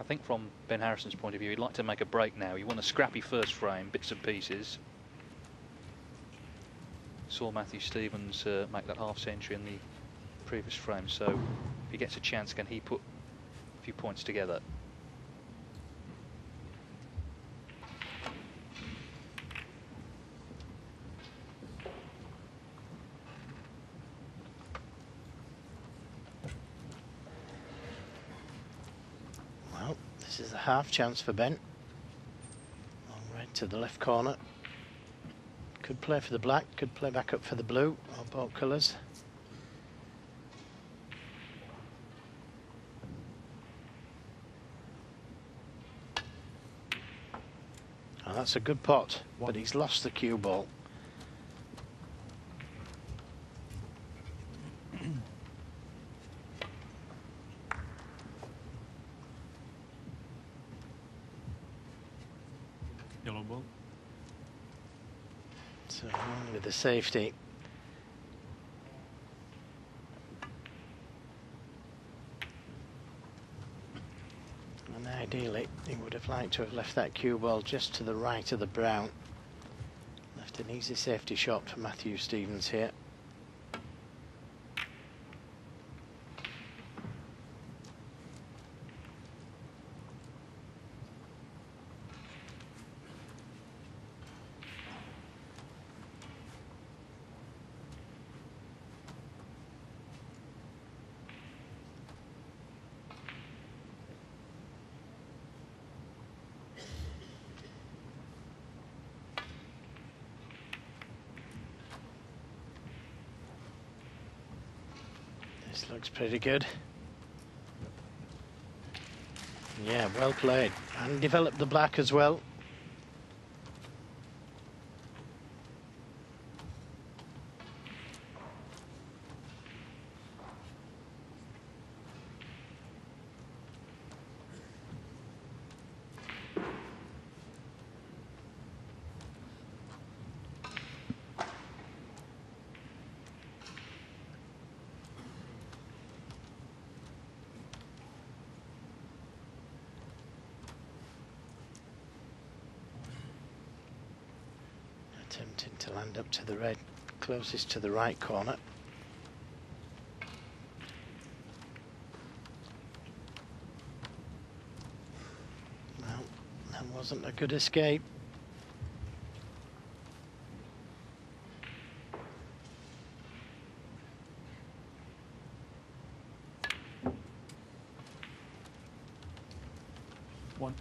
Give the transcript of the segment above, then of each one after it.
I think from Ben Harrison's point of view, he'd like to make a break now. He won a scrappy first frame, bits and pieces. Saw Matthew Stevens make that half century in the previous frame, so if he gets a chance, can he put a few points together? Well, this is a half chance for Ben. Long red to the left corner. Could play for the black, could play back up for the blue, or both colours. Oh, that's a good pot, but he's lost the cue ball. Yellow ball. So on with the safety. And ideally, he would have liked to have left that cue ball just to the right of the brown. Left an easy safety shot for Matthew Stevens here. This looks pretty good. Yeah, well played. And developed the black as well. Attempting to land up to the red, closest to the right corner. Well, that wasn't a good escape. One.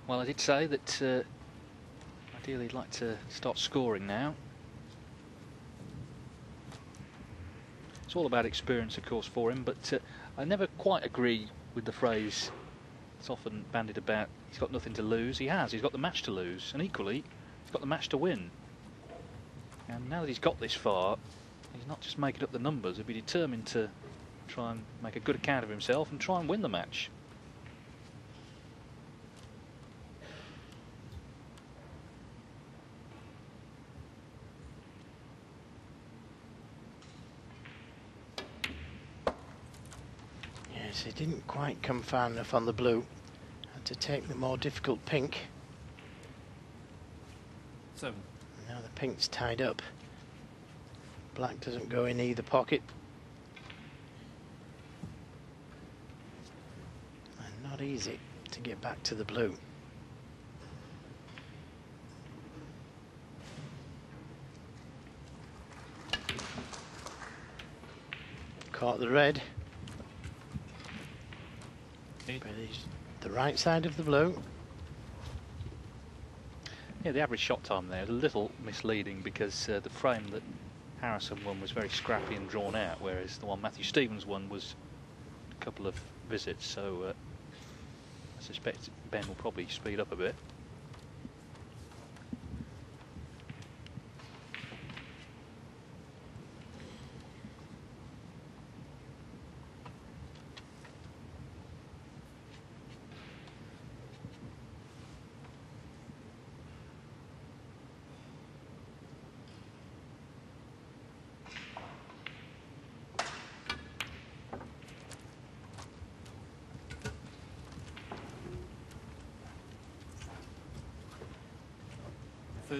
Well, I did say that ideally he'd like to start scoring now. It's all about experience, of course, for him, but I never quite agree with the phrase it's often bandied about, he's got nothing to lose. He has, he's got the match to lose, and equally, he's got the match to win. And now that he's got this far, he's not just making up the numbers, he'll be determined to try and make a good account of himself and try and win the match. Yes, he didn't quite come far enough on the blue. Had to take the more difficult pink. 7. Now the pink's tied up. Black doesn't go in either pocket. And not easy to get back to the blue. Caught the red. 8. But he's the right side of the blue. Yeah, the average shot time there is a little misleading because the frame that Harrison won was very scrappy and drawn out, whereas the one Matthew Stevens won was a couple of visits, so I suspect Ben will probably speed up a bit.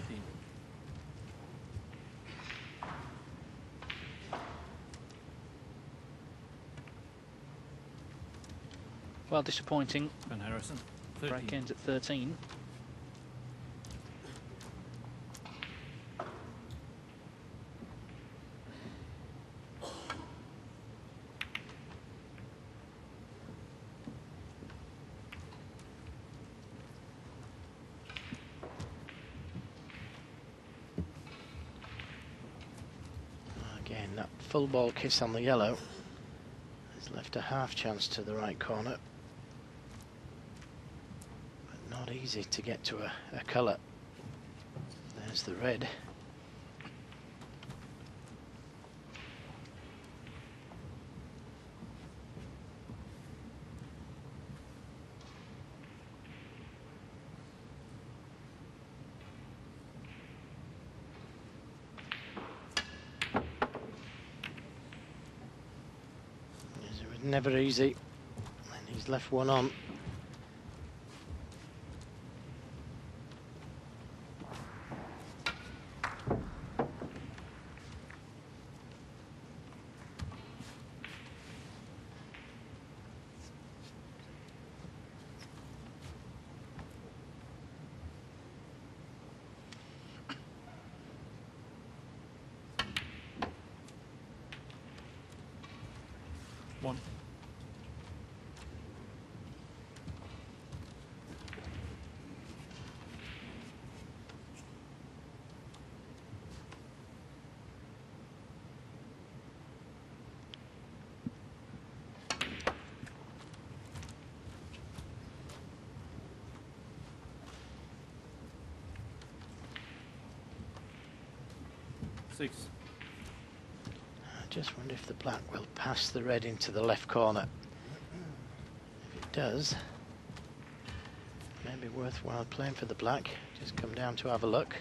13. Well, disappointing. Van Harrison. 13. Break ends at 13. Again, that full ball kiss on the yellow has left a half chance to the right corner. But not easy to get to a colour. There's the red. Never easy, and he's left one on. One. Six. I just wonder if the black will pass the red into the left corner. If it does, maybe worthwhile playing for the black. Just come down to have a look.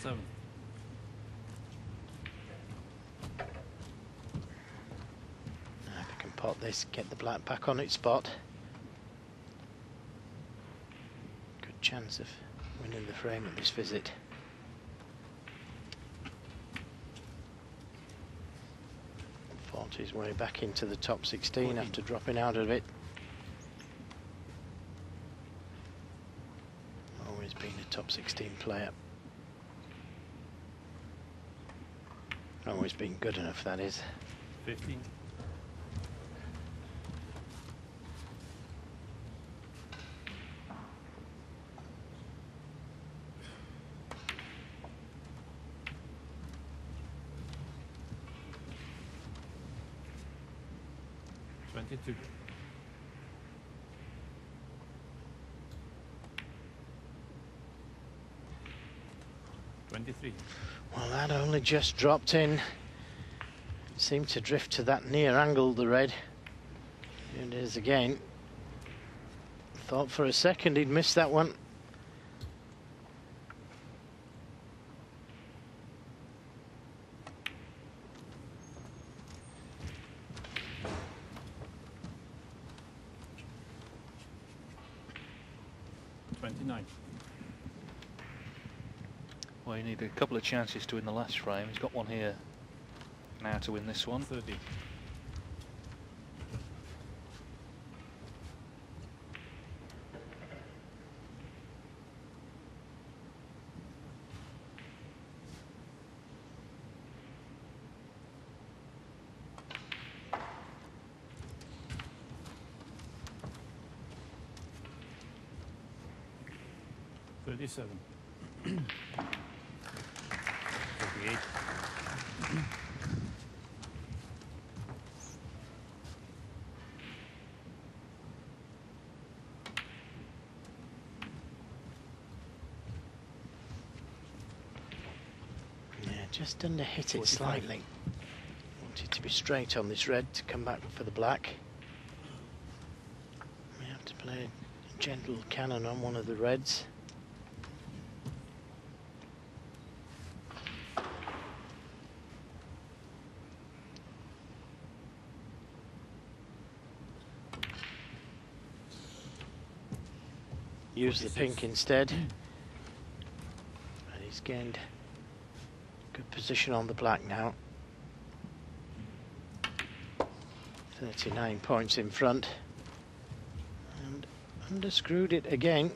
Seven. Now if we can pot this, get the black back on its spot. Good chance of winning the frame at this visit. Fought his way back into the top 16 14. after dropping out of it. Always been a top 16 player. Always been good enough, that is. 15. Two. 23. Well, that only just dropped in. Seemed to drift to that near angle, the red. Here it is again. Thought for a second he'd missed that one. Well, you need a couple of chances to win the last frame. He's got one here now to win this one. 30. Thirty-seven. 38. Yeah, just under hit it 45. slightly. Wanted to be straight on this red to come back for the black. We have to play a gentle cannon on one of the reds. use the 46. pink instead. And he's gained good position on the black now. 39 points in front. And underscrewed it again.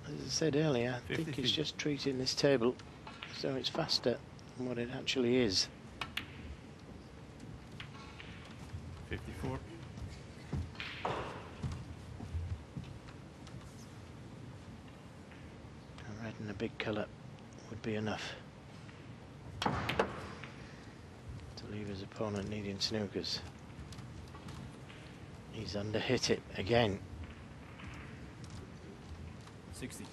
As I said earlier, I think he's just treating this table as though it's faster than what it actually is. 54. A red and a big colour would be enough to leave his opponent needing snookers. He's underhit it again. 60.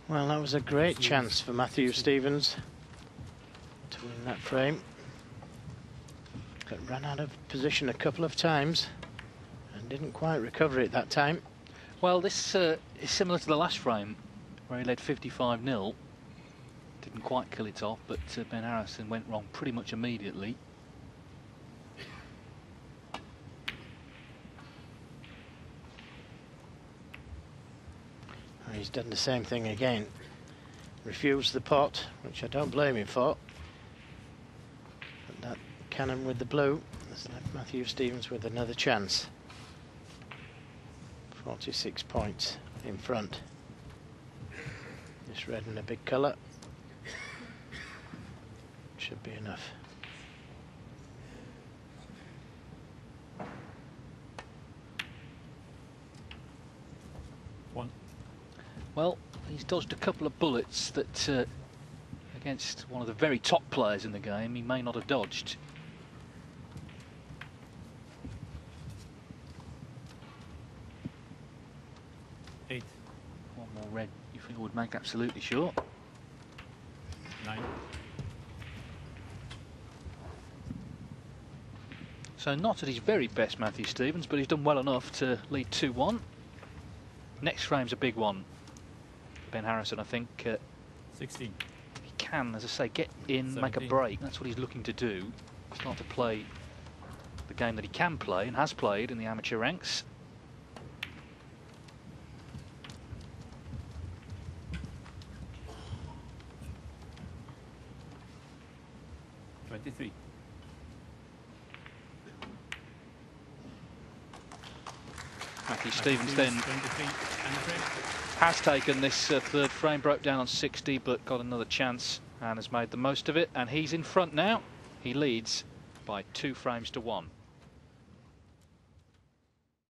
Well, that was a great chance for Matthew Stevens to win that frame. But ran out of position a couple of times and didn't quite recover it that time. Well, this is similar to the last frame where he led 55-0. Didn't quite kill it off, but Ben Harrison went wrong pretty much immediately. And he's done the same thing again. Refused the pot, which I don't blame him for. But that cannon with the blue has left Matthew Stevens with another chance. 46 points in front. This red and a big colour should be enough. One. Well, he's dodged a couple of bullets that against one of the very top players in the game he may not have dodged. Eight. One more red you think would make absolutely sure. 9. So not at his very best, Matthew Stevens, but he's done well enough to lead 2-1. Next frame's a big one. Ben Harrison, I think, 16. he can, as I say, get in, make a 17. break. That's what he's looking to do. Start to play the game that he can play and has played in the amateur ranks. Matthew Stevens then 23. And the frame. has taken this third frame, broke down on 60, but got another chance and has made the most of it. And he's in front now. He leads by 2 frames to 1.